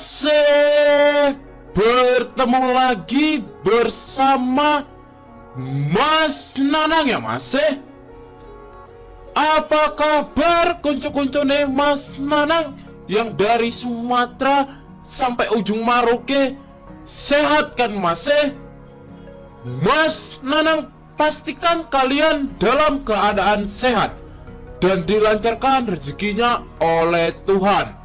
masih bertemu lagi bersama Mas Nanang ya masih. Apa kabar kuncu-kuncune Mas Nanang yang dari Sumatera sampai ujung Maroke? Sehat kan masih? Mas Nanang pastikan kalian dalam keadaan sehat dan dilancarkan rezekinya oleh Tuhan.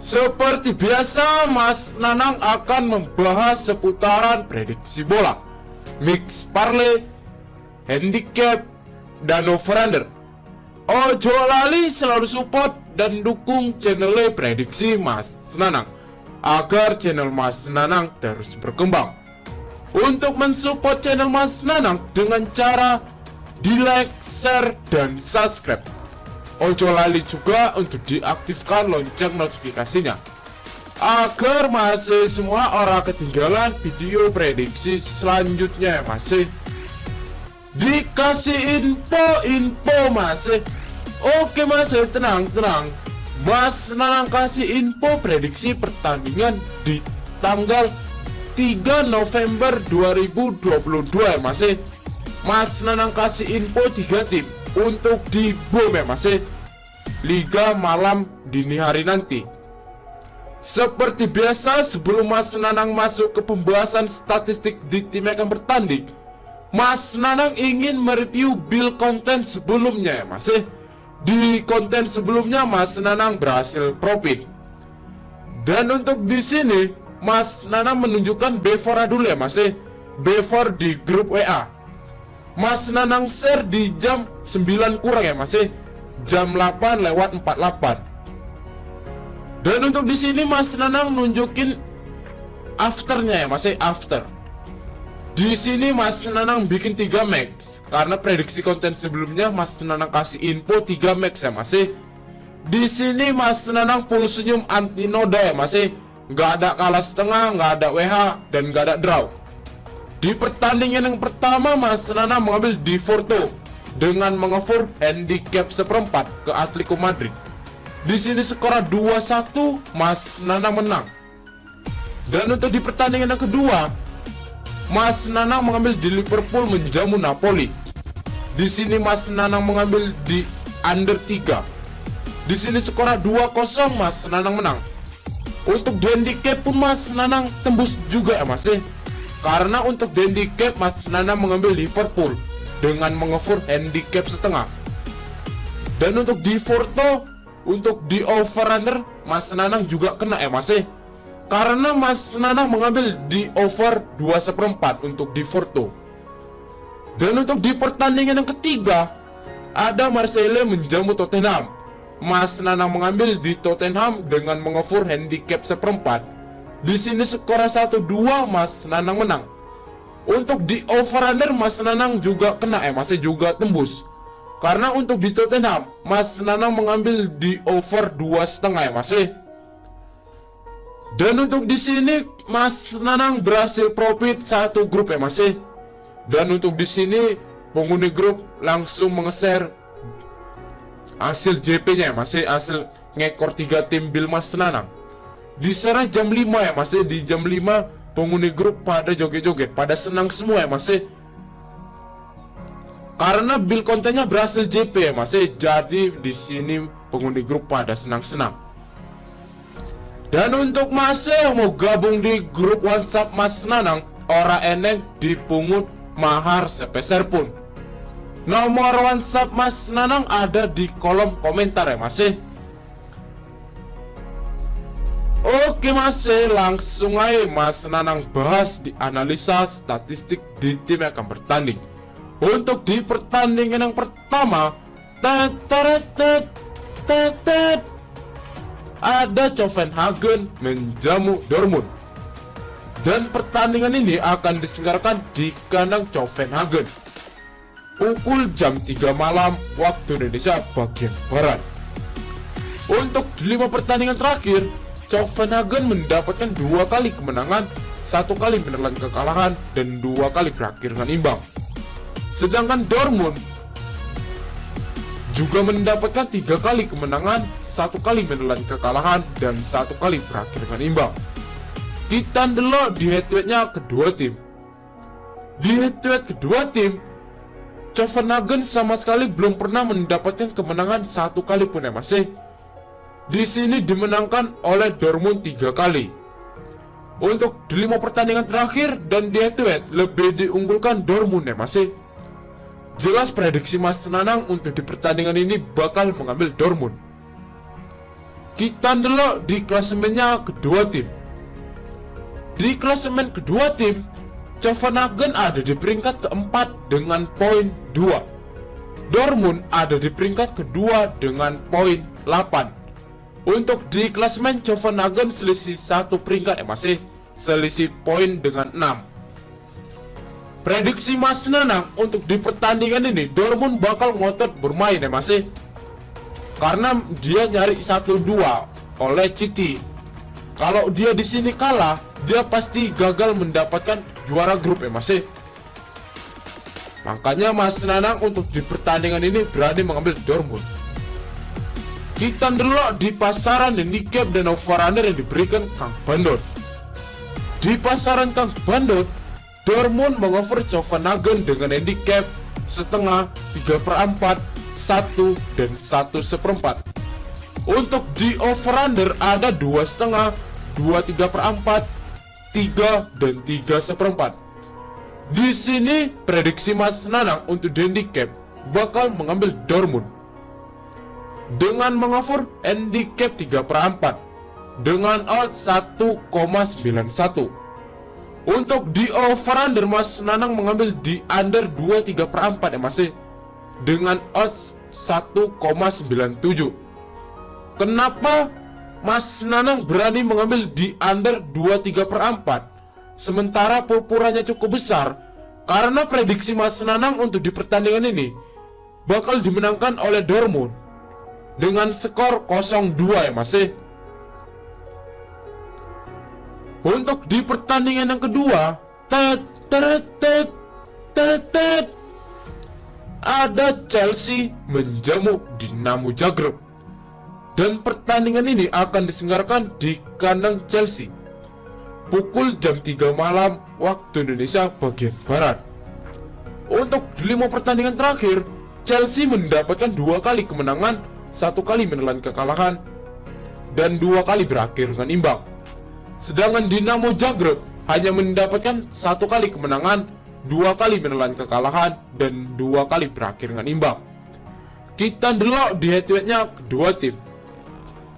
Seperti biasa, Mas Nanang akan membahas seputaran prediksi bola, mix parlay, handicap, dan over-under. Ojo lali selalu support dan dukung channel prediksi Mas Nanang agar channel Mas Nanang terus berkembang. Untuk mensupport channel Mas Nanang dengan cara di like, share, dan subscribe. Ojo lali juga untuk diaktifkan lonceng notifikasinya agar masih semua orang ketinggalan video prediksi selanjutnya ya masih. Dikasih info masih. Oke masih, tenang. Mas Nanang kasih info prediksi pertandingan di tanggal 3 November 2022 ya masih. Mas Nanang kasih info 3 tim untuk di BOM ya masih, Liga malam dini hari nanti. Seperti biasa, sebelum Mas Nanang masuk ke pembahasan statistik di tim yang akan bertanding, Mas Nanang ingin mereview build konten sebelumnya ya masih. Di konten sebelumnya Mas Nanang berhasil profit. Dan untuk di sini Mas Nanang menunjukkan B4 dulu ya masih. B4 di grup WA. Mas Nanang share di jam 9 kurang ya masih, jam 8:48. Dan untuk di sini Mas Nanang nunjukin afternya ya masih, after. Di sini Mas Nanang bikin 3 max karena prediksi konten sebelumnya Mas Nanang kasih info 3 max ya masih. Di sini Mas Nanang full senyum anti noda ya masih, nggak ada kalah setengah, nggak ada WH, dan nggak ada draw. Di pertandingan yang pertama Mas Nanang mengambil di Porto dengan mengover handicap seperempat ke Atletico Madrid. Di sini skor 2-1 Mas Nanang menang. Dan untuk di pertandingan yang kedua Mas Nanang mengambil di Liverpool menjamu Napoli. Di sini Mas Nanang mengambil di under 3. Di sini skor 2-0 Mas Nanang menang. Untuk di handicap pun Mas Nanang tembus juga ya Mas. Karena untuk di handicap Mas Nanang mengambil Liverpool dengan mengover handicap setengah. Dan untuk di Porto, untuk di over-under Mas Nanang juga kena ya Mas. Karena Mas Nanang mengambil di over 2/4 untuk di Porto. Dan untuk di pertandingan yang ketiga ada Marseille menjamu Tottenham. Mas Nanang mengambil di Tottenham dengan mengover handicap seperempat. Di sini skor 1-2 Mas Nanang menang. Untuk di over-under Mas Nanang juga kena ya masih, juga tembus. Karena untuk di Tottenham Mas Nanang mengambil di over 2,5 ya masih. Dan untuk di sini Mas Nanang berhasil profit satu grup ya masih. Dan untuk di sini penghuni grup langsung menge-share hasil JP-nya ya masih, hasil ngekor 3 tim bil Mas Nanang. Di sana jam 5 ya masih, di jam 5 penghuni grup pada joget-joget, pada senang semua ya masih. Karena build kontennya berhasil JP ya masih, jadi di sini penghuni grup pada senang-senang. Dan untuk masih yang mau gabung di grup WhatsApp Mas Nanang, ora eneng dipungut mahar sepeser pun. Nomor WhatsApp Mas Nanang ada di kolom komentar ya masih. Oke masih, langsung aja Mas Nanang bahas di analisa statistik di tim yang akan bertanding. Untuk di pertandingan yang pertama, ada Copenhagen menjamu Dortmund. Dan pertandingan ini akan diselenggarakan di kandang Copenhagen pukul jam 3 malam waktu Indonesia bagian Barat. Untuk 5 pertandingan terakhir, Copenhagen mendapatkan 2 kali kemenangan, 1 kali menelan kekalahan, dan 2 kali berakhir dengan imbang. Sedangkan Dortmund juga mendapatkan 3 kali kemenangan, 1 kali menelan kekalahan dan 1 kali berakhir dengan imbang. Kita ndelok di head-to-headnya kedua tim. Di head-to-head kedua tim, Copenhagen sama sekali belum pernah mendapatkan kemenangan 1 kali pun ya masih. Di sini dimenangkan oleh Dortmund 3 kali. Untuk di 5 pertandingan terakhir dan di head-to-head lebih diunggulkan Dortmund ya masih. Jelas prediksi Mas Nanang untuk di pertandingan ini bakal mengambil Dortmund. Kita ndelok di klasemennya kedua tim. Di klasemen kedua tim, Copenhagen ada di peringkat keempat dengan poin 2. Dortmund ada di peringkat kedua dengan poin 8. Untuk di klasemen Copenhagen selisih 1 peringkat ya masih, selisih poin dengan 6. Prediksi Mas Nanang untuk di pertandingan ini Dortmund bakal ngotot bermain ya masih, karena dia nyari 1-2 oleh City. Kalau dia di sini kalah, dia pasti gagal mendapatkan juara grup ya masih. Makanya Mas Nanang untuk di pertandingan ini berani mengambil Dortmund. Kita ndelok di pasaran handicap dan over-under yang diberikan Kang Bandot. Di pasaran Kang Bandot, Dortmund mengover Copenhagen dengan handicap setengah, 3/4, 1 dan 1/4. Untuk di over-under ada 2,5, 2/3, 3 dan 3/4. Di sini prediksi Mas Nanang untuk handicap bakal mengambil Dortmund dengan mengover handicap 3/4 dengan odds 1,91. Untuk di over-under Mas Nanang mengambil di under 2/3 ya masih, dengan odds 1,97. Kenapa Mas Nanang berani mengambil di under 2/3 sementara purpuranya cukup besar? Karena prediksi Mas Nanang untuk di pertandingan ini bakal dimenangkan oleh Dortmund dengan skor 0-2 ya masih. Untuk di pertandingan yang kedua, ada Chelsea menjamu Dinamo Zagreb. Dan pertandingan ini akan diselenggarakan di kandang Chelsea pukul jam 3 malam waktu Indonesia bagian Barat. Untuk di 5 pertandingan terakhir, Chelsea mendapatkan 2 kali kemenangan, 1 kali menelan kekalahan, dan 2 kali berakhir dengan imbang. Sedangkan Dinamo Zagreb hanya mendapatkan 1 kali kemenangan, 2 kali menelan kekalahan, dan 2 kali berakhir dengan imbang. Kita ndelok di head-to-headnya kedua tim.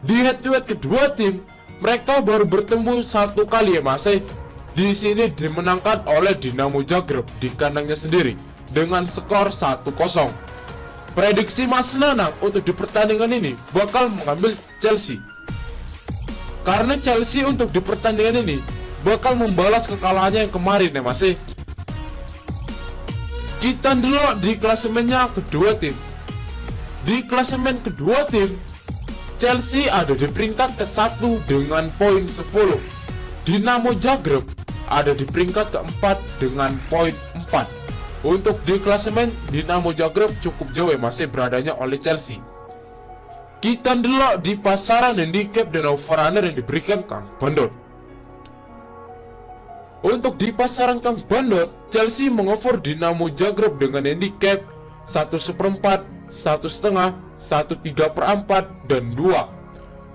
Di head-to-head kedua tim, mereka baru bertemu 1 kali ya masih. Di sini dimenangkan oleh Dinamo Zagreb di kandangnya sendiri dengan skor 1-0. Prediksi Mas Nanang untuk di pertandingan ini bakal mengambil Chelsea, karena Chelsea untuk di pertandingan ini bakal membalas kekalahannya yang kemarin ya masih. Kita dulu di klasemennya kedua tim. Di klasemen kedua tim, Chelsea ada di peringkat ke-1 dengan poin 10. Dinamo Zagreb ada di peringkat ke-4 dengan poin 4. Untuk di klasemen, Dinamo Zagreb cukup jauh ya masih beradanya oleh Chelsea. Kita ndelok di pasaran handicap dan over-under yang diberikan Kang Bandot. Untuk di pasaran Kang Bandot, Chelsea mengover Dinamo Zagreb dengan handicap 1/4, 1,5, 1/3, dan 2.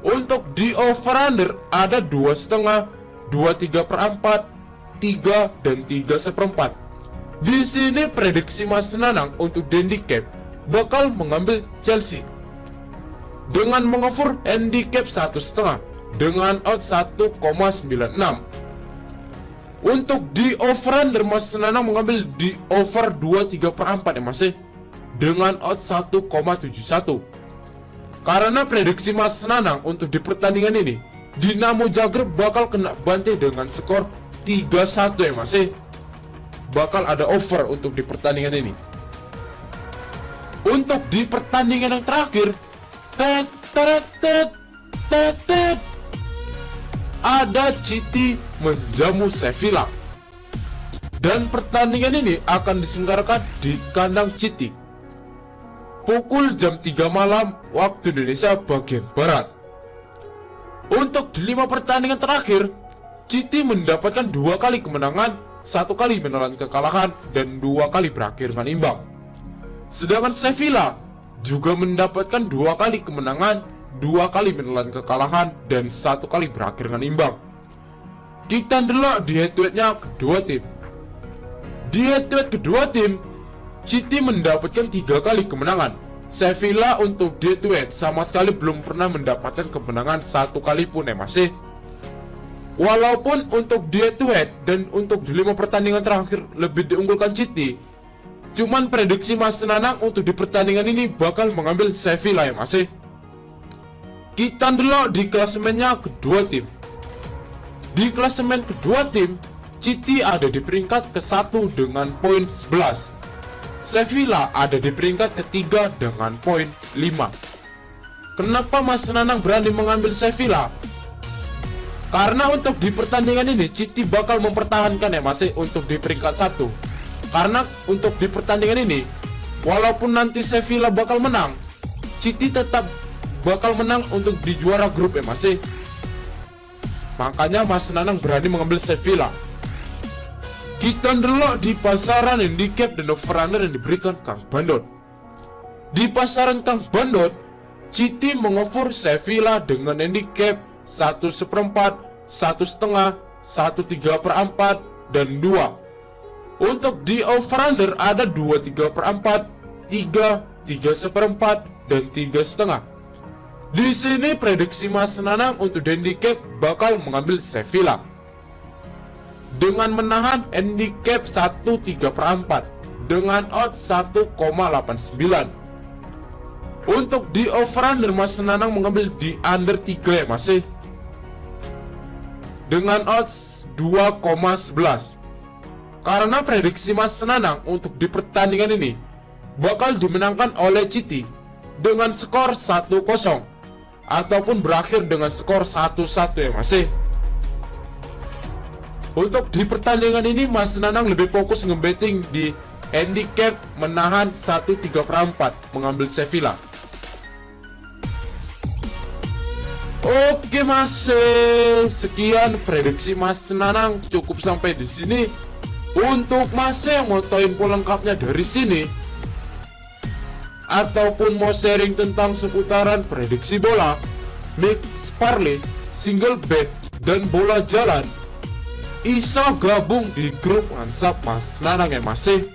Untuk di over-under ada 2,5, 2/3, 3 dan 3/4. Di sini prediksi Mas Nanang untuk handicap bakal mengambil Chelsea dengan mengover handicap 1,5 dengan odds 1,96. Untuk di over-under Mas Nanang mengambil di over 2/3 ya masih, dengan odds 1,71. Karena prediksi Mas Nanang untuk di pertandingan ini, Dinamo Zagreb bakal kena bantai dengan skor 3-1 ya masih. Bakal ada over untuk di pertandingan ini. Untuk di pertandingan yang terakhir, ada City menjamu Sevilla. Dan pertandingan ini akan diselenggarakan di kandang City pukul jam 3 malam waktu Indonesia bagian Barat. Untuk di 5 pertandingan terakhir, City mendapatkan 2 kali kemenangan, 1 kali menelan kekalahan, dan 2 kali berakhir dengan imbang. Sedangkan Sevilla juga mendapatkan 2 kali kemenangan, 2 kali menelan kekalahan, dan 1 kali berakhir dengan imbang. Kita delok di head-to-headnya kedua tim. Di head-to-head kedua tim, City mendapatkan 3 kali kemenangan. Sevilla untuk di head-to-head sama sekali belum pernah mendapatkan kemenangan 1 kali pun masih. Walaupun untuk di head-to-head dan untuk di 5 pertandingan terakhir lebih diunggulkan City, cuman prediksi Mas Nanang untuk di pertandingan ini bakal mengambil Sevilla masih. Kita delok di klasemennya kedua tim. Di klasemen kedua tim, City ada di peringkat ke-1 dengan poin 11. Sevilla ada di peringkat ketiga dengan poin 5. Kenapa Mas Nanang berani mengambil Sevilla? Karena untuk di pertandingan ini City bakal mempertahankan masih untuk di peringkat 1. Karena untuk di pertandingan ini, walaupun nanti Sevilla bakal menang, City tetap bakal menang untuk di juara grup masih. Makanya Mas Nanang berani mengambil Sevilla. Kita ndelok di pasaran handicap dan over-under yang diberikan Kang Bandot. Di pasaran Kang Bandot, City mengover Sevilla dengan handicap 1/4, 1/2, 1/3/4, dan 2. Untuk di over-under ada 2/3/4, 3, 3/4, dan 3/2. Di sini prediksi Mas Nanang untuk handicap bakal mengambil Sevilla dengan menahan handicap 1/3/4 dengan odds 1,89. Untuk di over-under Mas Nanang mengambil di under 3 masih dengan odds 2,11. Karena prediksi Mas Nanang untuk di pertandingan ini bakal dimenangkan oleh City dengan skor 1-0 ataupun berakhir dengan skor 1-1 masih. Untuk di pertandingan ini Mas Nanang lebih fokus ngebetting di handicap menahan 1/3/4 mengambil Sevilla. Oke Mas, sekian prediksi Mas Nanang cukup sampai di sini. Untuk Mas yang mau tahu info lengkapnya dari sini ataupun mau sharing tentang seputaran prediksi bola, mix parlay, single bet, dan bola jalan, iso gabung di grup WhatsApp Mas Nanang masih.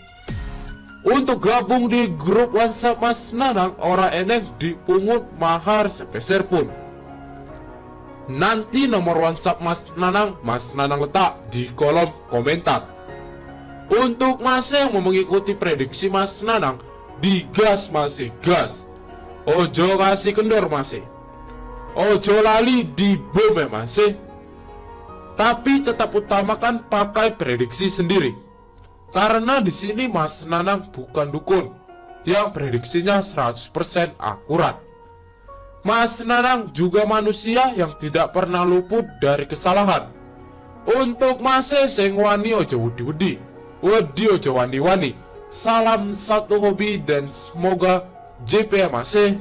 Untuk gabung di grup WhatsApp Mas Nanang, ora eneng dipungut mahar sepeser pun. Nanti nomor WhatsApp Mas Nanang letak di kolom komentar. Untuk Mas yang mau mengikuti prediksi Mas Nanang, digas masih gas, ojo kasih kendor masih, ojo lali di bom masih. Tapi tetap utamakan pakai prediksi sendiri, karena di sini Mas Nanang bukan dukun yang prediksinya 100% akurat. Mas Nanang juga manusia yang tidak pernah luput dari kesalahan. Untuk Mas sing wani ojo wedi-wedi, wedi ojo wani-wani. Salam satu hobi dan semoga JP masih